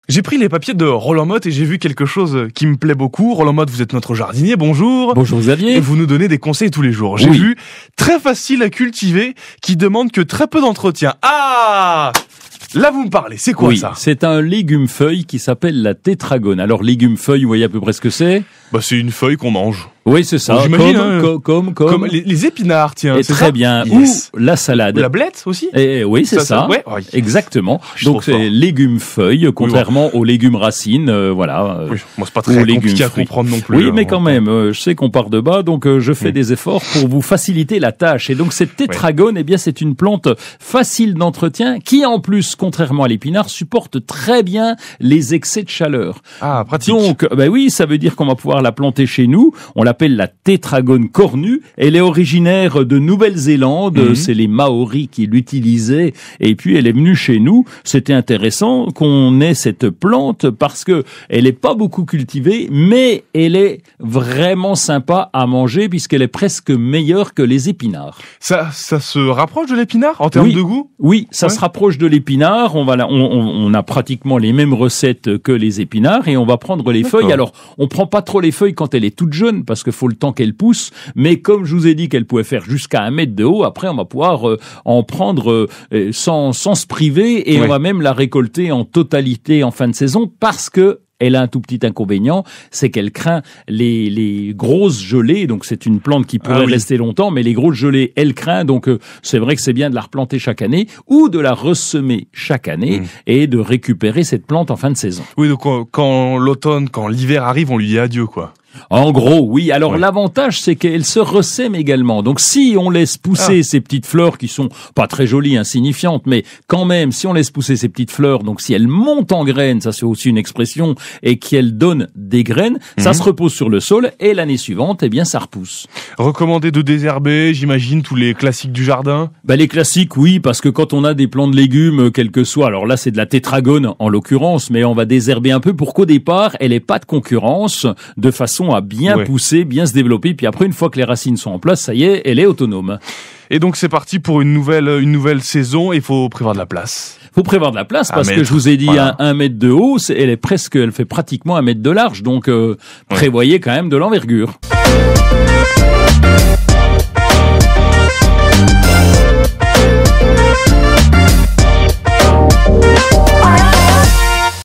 J'ai pris les papiers de Roland Motte et j'ai vu quelque chose qui me plaît beaucoup. Roland Motte, vous êtes notre jardinier, bonjour. Bonjour Xavier. Et vous nous donnez des conseils tous les jours. J'ai vu très facile à cultiver, qui demande que très peu d'entretien. Ah! Là, vous me parlez. C'est quoi ça? C'est un légume-feuille qui s'appelle la tétragone. Alors, légume-feuille, vous voyez à peu près ce que c'est? Bah, c'est une feuille qu'on mange. Oui, c'est ça. J'imagine, comme les épinards, tiens. Et très bien. Yes. Ou la salade. Ou la blette aussi. Et oui, c'est ça. Ouais. Exactement. Donc, c'est légume-feuille, contrairement aux légumes racines, voilà. Oui. Moi, c'est pas très compliqué à comprendre non plus. Oui, mais quand même, je sais qu'on part de bas, donc je fais des efforts pour vous faciliter la tâche. Et donc, cette tétragone, eh bien, c'est une plante facile d'entretien qui, en plus, contrairement à l'épinard, supporte très bien les excès de chaleur. Ah, pratique. Donc, oui, ça veut dire qu'on va pouvoir la planter chez nous. On l'appelle la tétragone cornue. Elle est originaire de Nouvelle-Zélande. C'est les Maoris qui l'utilisaient. Et puis, elle est venue chez nous. C'était intéressant qu'on ait cette plante parce que elle est pas beaucoup cultivée, mais elle est vraiment sympa à manger puisqu'elle est presque meilleure que les épinards. Ça se rapproche de l'épinard en termes de goût? Oui, ça se rapproche de l'épinard. On a pratiquement les mêmes recettes que les épinards et on va prendre les feuilles. Alors, on prend pas trop les feuilles quand elle est toute jeune parce qu'il faut le temps qu'elle pousse. Mais comme je vous ai dit qu'elle pouvait faire jusqu'à 1 mètre de haut, après on va pouvoir en prendre sans se priver et on va même la récolter en totalité en fin de saison parce que elle a un tout petit inconvénient, c'est qu'elle craint les grosses gelées. Donc c'est une plante qui pourrait rester longtemps, mais les grosses gelées, elle craint. Donc c'est vrai que c'est bien de la replanter chaque année ou de la ressemer chaque année et de récupérer cette plante en fin de saison. Oui, donc quand l'automne, quand l'hiver arrive, on lui dit adieu, quoi. En gros, oui. Alors l'avantage, c'est qu'elle se ressème également. Donc si on laisse pousser ces petites fleurs qui sont pas très jolies, insignifiantes, mais quand même, si on laisse pousser ces petites fleurs, donc si elles montent en graines, ça c'est aussi une expression, et qu'elles donnent des graines, ça se repose sur le sol et l'année suivante, eh bien ça repousse. Recommandé de désherber, j'imagine, tous les classiques du jardin? Les classiques, oui, parce que quand on a des plants de légumes, quel que soit, alors là c'est de la tétragone en l'occurrence, mais on va désherber un peu pour qu'au départ, elle ait pas de concurrence, de façon à bien pousser, bien se développer, puis après une fois que les racines sont en place, ça y est, elle est autonome. Et donc c'est parti pour une nouvelle saison et il faut prévoir de la place. Faut prévoir de la place parce que je vous ai dit 1 mètre de haut, elle fait pratiquement 1 mètre de large, donc prévoyez quand même de l'envergure.